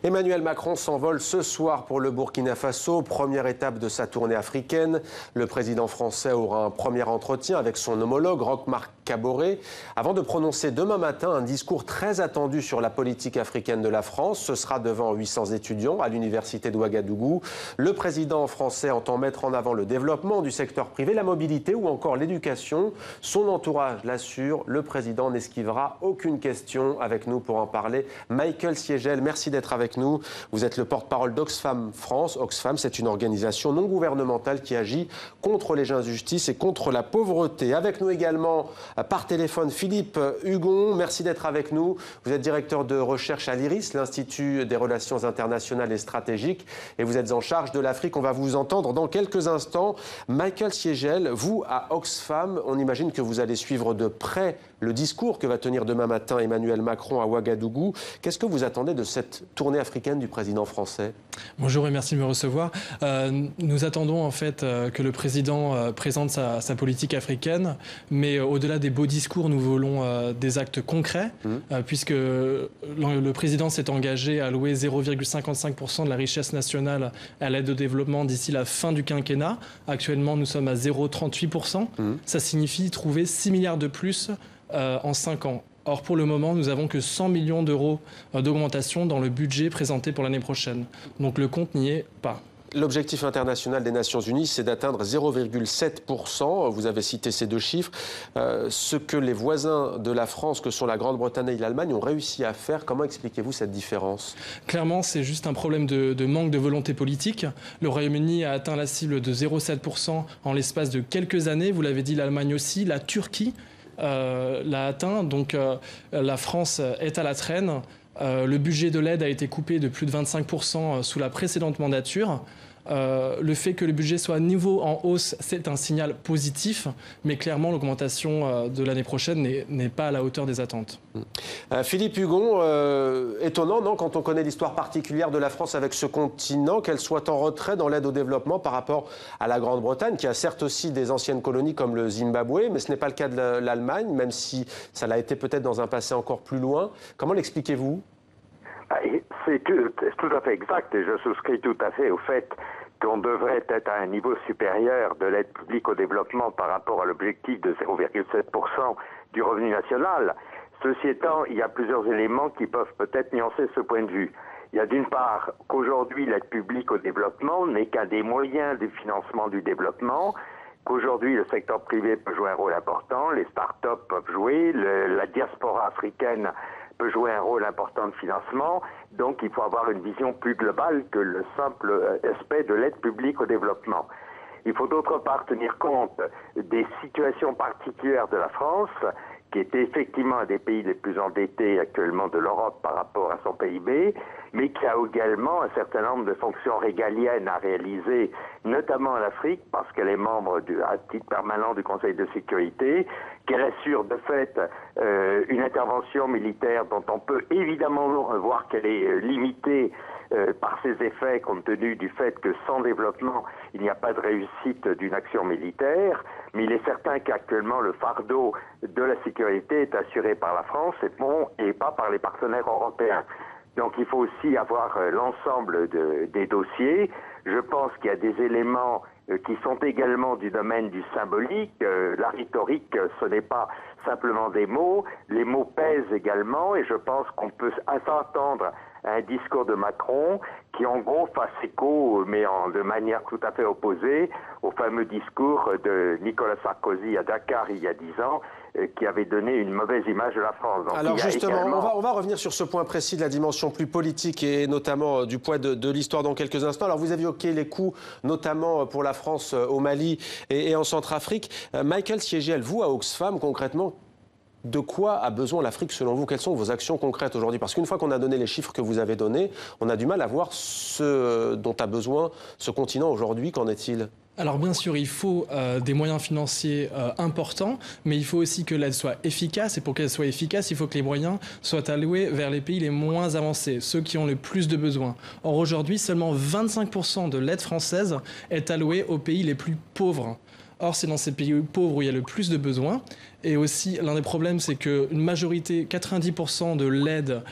Emmanuel Macron s'envole ce soir pour le Burkina Faso, première étape de sa tournée africaine. Le président français aura un premier entretien avec son homologue, Roch-Marc Kaboré, avant de prononcer demain matin un discours très attendu sur la politique africaine de la France. Ce sera devant 800 étudiants à l'université de Ouagadougou. Le président français entend mettre en avant le développement du secteur privé, la mobilité ou encore l'éducation. Son entourage l'assure, le président n'esquivera aucune question. Avec nous pour en parler, Michael Siegel, merci d'être avec nous. Vous êtes le porte-parole d'Oxfam France. Oxfam, c'est une organisation non gouvernementale qui agit contre les injustices et contre la pauvreté. Avec nous également par téléphone Philippe Hugon, merci d'être avec nous. Vous êtes directeur de recherche à l'IRIS, l'Institut des relations internationales et stratégiques, et vous êtes en charge de l'Afrique. On va vous entendre dans quelques instants. Michael Siegel, vous à Oxfam, on imagine que vous allez suivre de près le discours que va tenir demain matin Emmanuel Macron à Ouagadougou. Qu'est-ce que vous attendez de cette tournée africaine du président français? Bonjour et merci de me recevoir. Nous attendons en fait que le président présente sa politique africaine, mais au-delà des beaux discours, nous voulons des actes concrets, puisque le président s'est engagé à allouer 0,55% de la richesse nationale à l'aide au développement d'ici la fin du quinquennat. Actuellement, nous sommes à 0,38%. Ça signifie trouver 6 milliards de plus en 5 ans. Or, pour le moment, nous n'avons que 100 millions d'euros d'augmentation dans le budget présenté pour l'année prochaine. Donc le compte n'y est pas. L'objectif international des Nations Unies, c'est d'atteindre 0,7%. Vous avez cité ces deux chiffres. Ce que les voisins de la France, que sont la Grande-Bretagne et l'Allemagne, ont réussi à faire, comment expliquez-vous cette différence? Clairement, c'est juste un problème de manque de volonté politique. Le Royaume-Uni a atteint la cible de 0,7% en l'espace de quelques années. Vous l'avez dit, l'Allemagne aussi, la Turquie l'a atteint. Donc la France est à la traîne. Le budget de l'aide a été coupé de plus de 25% sous la précédente mandature. Le fait que le budget soit à niveau en hausse, c'est un signal positif, mais clairement l'augmentation de l'année prochaine n'est pas à la hauteur des attentes. Philippe Hugon, étonnant, non, quand on connaît l'histoire particulière de la France avec ce continent, qu'elle soit en retrait dans l'aide au développement par rapport à la Grande-Bretagne, qui a certes aussi des anciennes colonies comme le Zimbabwe, mais ce n'est pas le cas de l'Allemagne, même si ça l'a été peut-être dans un passé encore plus loin. Comment l'expliquez-vous? C'est tout à fait exact, et je souscris tout à fait au fait qu'on devrait être à un niveau supérieur de l'aide publique au développement par rapport à l'objectif de 0,7% du revenu national. Ceci étant, il y a plusieurs éléments qui peuvent peut-être nuancer ce point de vue. Il y a d'une part qu'aujourd'hui l'aide publique au développement n'est qu'un des moyens du financement du développement, qu'aujourd'hui le secteur privé peut jouer un rôle important, les start-up peuvent jouer, la diaspora africaine peut jouer un rôle important de financement, donc il faut avoir une vision plus globale que le simple aspect de l'aide publique au développement. Il faut d'autre part tenir compte des situations particulières de la France, qui est effectivement un des pays les plus endettés actuellement de l'Europe par rapport à son PIB, mais qui a également un certain nombre de fonctions régaliennes à réaliser, notamment en Afrique, parce qu'elle est membre à titre permanent du Conseil de sécurité, qu'elle assure de fait une intervention militaire dont on peut évidemment voir qu'elle est limitée par ses effets, compte tenu du fait que sans développement, il n'y a pas de réussite d'une action militaire, mais il est certain qu'actuellement le fardeau de la sécurité est assuré par la France et pas par les partenaires européens. Donc il faut aussi avoir l'ensemble des dossiers. Je pense qu'il y a des éléments qui sont également du domaine du symbolique. La rhétorique, ce n'est pas simplement des mots. Les mots pèsent également, et je pense qu'on peut s'attendre à un discours de Macron qui en gros fasse écho, mais de manière tout à fait opposée, au fameux discours de Nicolas Sarkozy à Dakar il y a 10 ans, qui avait donné une mauvaise image de la France. Donc, alors justement, on va revenir sur ce point précis de la dimension plus politique et notamment du poids de l'histoire dans quelques instants. Alors vous évoqué les coûts, notamment pour la France au Mali et en Centrafrique. Michael Siegel, vous à Oxfam, concrètement, de quoi a besoin l'Afrique selon vous? Quelles sont vos actions concrètes aujourd'hui? Parce qu'une fois qu'on a donné les chiffres que vous avez donnés, on a du mal à voir ce dont a besoin ce continent aujourd'hui. Qu'en est-il? Alors bien sûr, il faut des moyens financiers importants, mais il faut aussi que l'aide soit efficace. Et pour qu'elle soit efficace, il faut que les moyens soient alloués vers les pays les moins avancés, ceux qui ont le plus de besoins. Or aujourd'hui, seulement 25% de l'aide française est allouée aux pays les plus pauvres. Or, c'est dans ces pays pauvres où il y a le plus de besoins. Et aussi, l'un des problèmes, c'est qu'une majorité, 90% de l'aide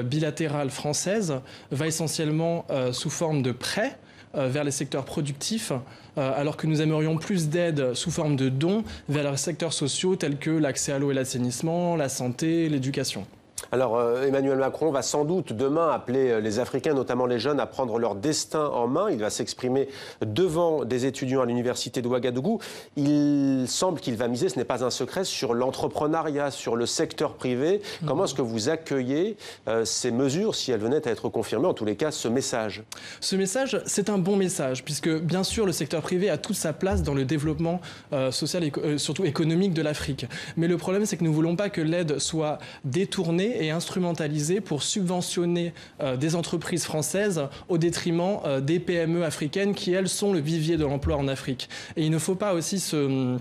bilatérale française va essentiellement sous forme de prêts vers les secteurs productifs, alors que nous aimerions plus d'aide sous forme de dons vers les secteurs sociaux tels que l'accès à l'eau et l'assainissement, la santé, l'éducation. Alors, Emmanuel Macron va sans doute demain appeler les Africains, notamment les jeunes, à prendre leur destin en main. Il va s'exprimer devant des étudiants à l'université de Ouagadougou. Il semble qu'il va miser, ce n'est pas un secret, sur l'entrepreneuriat, sur le secteur privé. Comment est-ce que vous accueillez ces mesures, si elles venaient à être confirmées, en tous les cas, ce message? Ce message, c'est un bon message, puisque bien sûr, le secteur privé a toute sa place dans le développement social et surtout économique de l'Afrique. Mais le problème, c'est que nous ne voulons pas que l'aide soit détournée et instrumentalisée pour subventionner des entreprises françaises au détriment des PME africaines qui, elles, sont le vivier de l'emploi en Afrique. Et il ne faut pas aussi se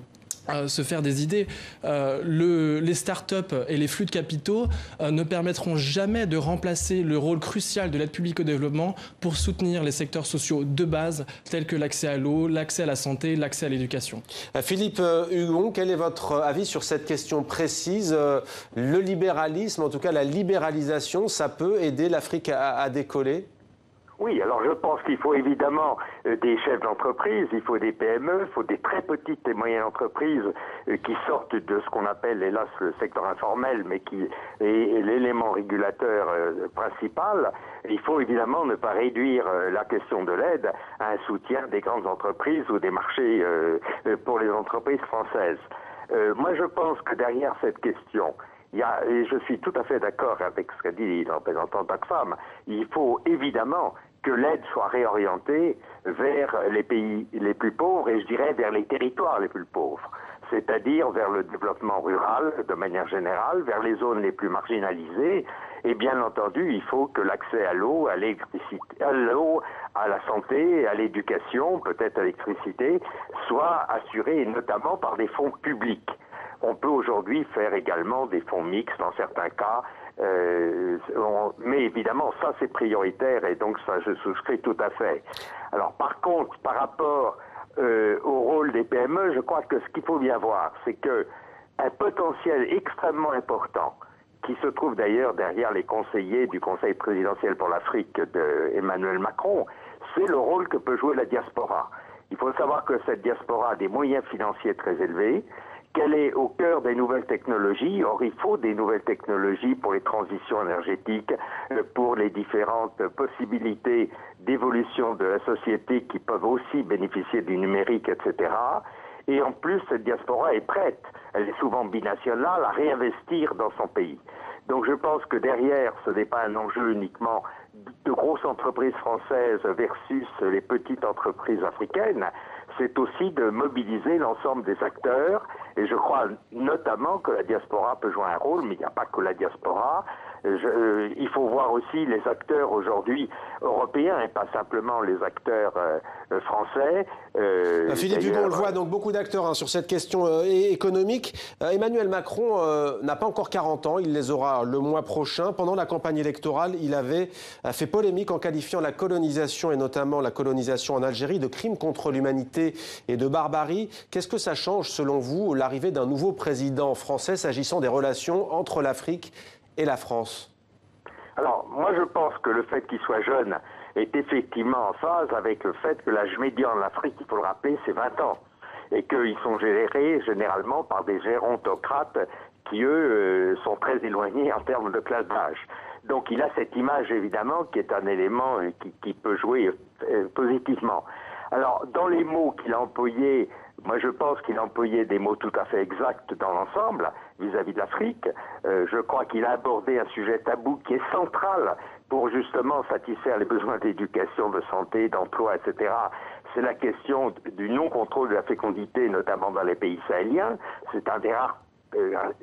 faire des idées. Les start-up et les flux de capitaux ne permettront jamais de remplacer le rôle crucial de l'aide publique au développement pour soutenir les secteurs sociaux de base tels que l'accès à l'eau, l'accès à la santé, l'accès à l'éducation. Philippe Hugon, quel est votre avis sur cette question précise? Le libéralisme, en tout cas la libéralisation, ça peut aider l'Afrique à décoller? Oui, alors je pense qu'il faut évidemment des chefs d'entreprise, il faut des PME, il faut des très petites et moyennes entreprises qui sortent de ce qu'on appelle, hélas, le secteur informel, mais qui est l'élément régulateur principal. Il faut évidemment ne pas réduire la question de l'aide à un soutien des grandes entreprises ou des marchés pour les entreprises françaises. Moi, je pense que derrière cette question, et je suis tout à fait d'accord avec ce qu'a dit le représentant d'Oxfam, il faut évidemment que l'aide soit réorientée vers les pays les plus pauvres et je dirais vers les territoires les plus pauvres, c'est-à-dire vers le développement rural de manière générale, vers les zones les plus marginalisées et bien entendu il faut que l'accès à l'eau, à l'électricité, à l'eau, à la santé, à l'éducation, peut-être à l'électricité, soit assuré et notamment par des fonds publics. On peut aujourd'hui faire également des fonds mixtes dans certains cas, mais évidemment ça c'est prioritaire et donc ça je souscris tout à fait. Alors par contre, par rapport au rôle des PME, je crois que ce qu'il faut bien voir, c'est que un potentiel extrêmement important qui se trouve d'ailleurs derrière les conseillers du Conseil présidentiel pour l'Afrique d'Emmanuel Macron, c'est le rôle que peut jouer la diaspora. Il faut savoir que cette diaspora a des moyens financiers très élevés, qu'elle est au cœur des nouvelles technologies. Or, il faut des nouvelles technologies pour les transitions énergétiques, pour les différentes possibilités d'évolution de la société qui peuvent aussi bénéficier du numérique, etc. Et en plus, cette diaspora est prête, elle est souvent binationale, à réinvestir dans son pays. Donc je pense que derrière, ce n'est pas un enjeu uniquement de grosses entreprises françaises versus les petites entreprises africaines, c'est aussi de mobiliser l'ensemble des acteurs. Et je crois notamment que la diaspora peut jouer un rôle, mais il n'y a pas que la diaspora. Il faut voir aussi les acteurs aujourd'hui européens et pas simplement les acteurs français. Philippe Hugon, on le voit, donc beaucoup d'acteurs sur cette question économique. Emmanuel Macron n'a pas encore 40 ans, il les aura le mois prochain. Pendant la campagne électorale, il avait fait polémique en qualifiant la colonisation et notamment la colonisation en Algérie de crimes contre l'humanité et de barbarie. Qu'est-ce que ça change selon vous, l'arrivée d'un nouveau président français s'agissant des relations entre l'Afrique et la France? Alors, moi je pense que le fait qu'il soit jeune est effectivement en phase avec le fait que l'âge médian en Afrique, il faut le rappeler, c'est 20 ans. Et qu'ils sont gérés généralement par des gérontocrates qui, eux, sont très éloignés en termes de classe d'âge. Donc il a cette image évidemment qui est un élément qui peut jouer positivement. Alors, dans les mots qu'il a employés, moi je pense qu'il a employé des mots tout à fait exacts dans l'ensemble vis-à-vis de l'Afrique. Je crois qu'il a abordé un sujet tabou qui est central pour justement satisfaire les besoins d'éducation, de santé, d'emploi, etc. C'est la question du non-contrôle de la fécondité, notamment dans les pays sahéliens. C'est un des rares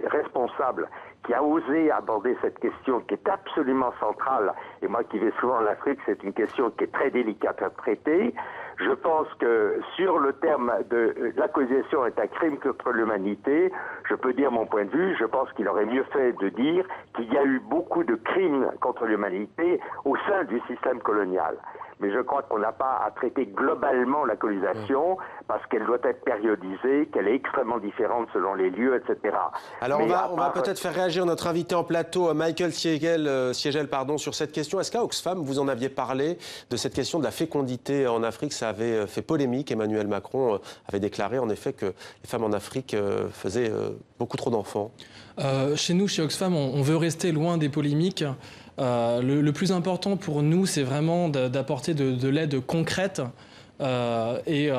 responsables qui a osé aborder cette question qui est absolument centrale. Et moi qui vais souvent en Afrique, c'est une question qui est très délicate à traiter. Je pense que sur le terme de la colonisation est un crime contre l'humanité, je peux dire mon point de vue, je pense qu'il aurait mieux fait de dire qu'il y a eu beaucoup de crimes contre l'humanité au sein du système colonial. Mais je crois qu'on n'a pas à traiter globalement la colonisation parce qu'elle doit être périodisée, qu'elle est extrêmement différente selon les lieux, etc. Alors mais on va peut-être faire réagir notre invité en plateau, Michael Siegel, sur cette question. Est-ce qu'à Oxfam, vous en aviez parlé de cette question de la fécondité en Afrique? Ça avait fait polémique. Emmanuel Macron avait déclaré en effet que les femmes en Afrique faisaient beaucoup trop d'enfants. Chez nous, chez Oxfam, on veut rester loin des polémiques. Le plus important pour nous, c'est vraiment d'apporter de l'aide concrète. Et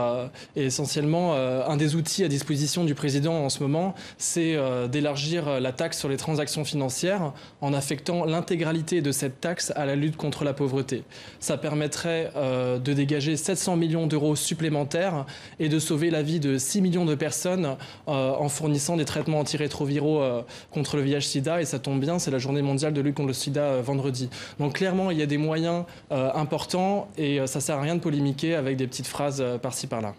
essentiellement, un des outils à disposition du président en ce moment, c'est d'élargir la taxe sur les transactions financières en affectant l'intégralité de cette taxe à la lutte contre la pauvreté. Ça permettrait de dégager 700 millions d'euros supplémentaires et de sauver la vie de 6 millions de personnes en fournissant des traitements antirétroviraux contre le VIH-Sida. Et ça tombe bien, c'est la journée mondiale de lutte contre le sida vendredi. Donc clairement, il y a des moyens importants et ça ne sert à rien de polémiquer avec des petites phrases par-ci par-là.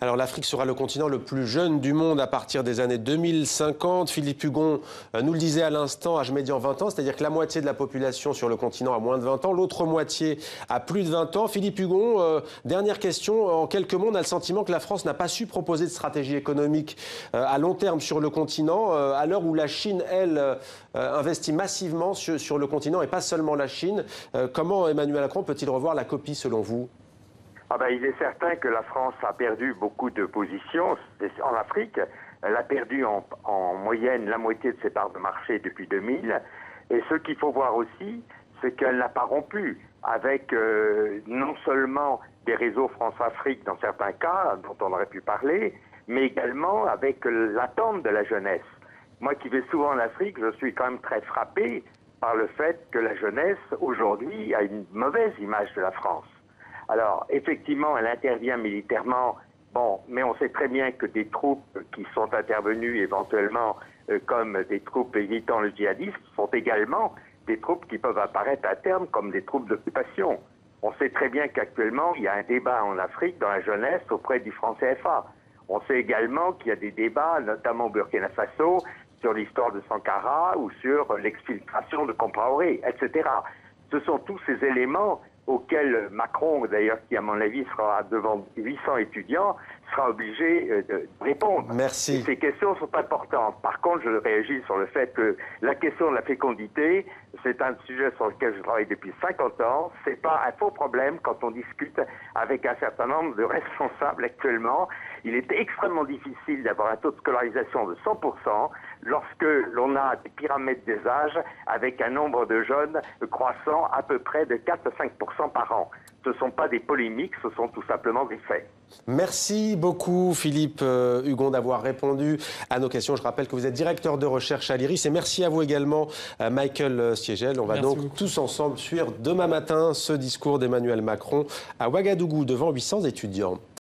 Alors l'Afrique sera le continent le plus jeune du monde à partir des années 2050. Philippe Hugon nous le disait à l'instant, âge médian 20 ans, c'est-à-dire que la moitié de la population sur le continent a moins de 20 ans, l'autre moitié a plus de 20 ans. Philippe Hugon, dernière question, en quelques mots, on a le sentiment que la France n'a pas su proposer de stratégie économique à long terme sur le continent, à l'heure où la Chine, elle, investit massivement sur le continent, et pas seulement la Chine. Comment Emmanuel Macron peut-il revoir la copie selon vous ? Il est certain que la France a perdu beaucoup de positions en Afrique. Elle a perdu en moyenne la moitié de ses parts de marché depuis 2000. Et ce qu'il faut voir aussi, c'est qu'elle n'a pas rompu avec non seulement des réseaux France-Afrique dans certains cas, dont on aurait pu parler, mais également avec l'attente de la jeunesse. Moi qui vais souvent en Afrique, je suis quand même très frappé par le fait que la jeunesse, aujourd'hui, a une mauvaise image de la France. Alors, effectivement, elle intervient militairement, mais on sait très bien que des troupes qui sont intervenues éventuellement comme des troupes évitant le djihadisme sont également des troupes qui peuvent apparaître à terme comme des troupes d'occupation. On sait très bien qu'actuellement, il y a un débat en Afrique, dans la jeunesse, auprès du franc CFA. On sait également qu'il y a des débats, notamment au Burkina Faso, sur l'histoire de Sankara ou sur l'exfiltration de Compaoré, etc. Ce sont tous ces éléments auquel Macron, d'ailleurs, qui à mon avis sera devant 800 étudiants, sera obligé de répondre. Merci. Et ces questions sont importantes. Par contre, je réagis sur le fait que la question de la fécondité, c'est un sujet sur lequel je travaille depuis 50 ans. C'est pas un faux problème quand on discute avec un certain nombre de responsables actuellement. Il est extrêmement difficile d'avoir un taux de scolarisation de 100% lorsque l'on a des pyramides des âges avec un nombre de jeunes croissant à peu près de 4 à 5% par an. Ce ne sont pas des polémiques, ce sont tout simplement des faits. Merci beaucoup Philippe Hugon d'avoir répondu à nos questions. Je rappelle que vous êtes directeur de recherche à l'IRIS et merci à vous également Michael Siegel. On va donc tous ensemble suivre demain matin ce discours d'Emmanuel Macron à Ouagadougou devant 800 étudiants.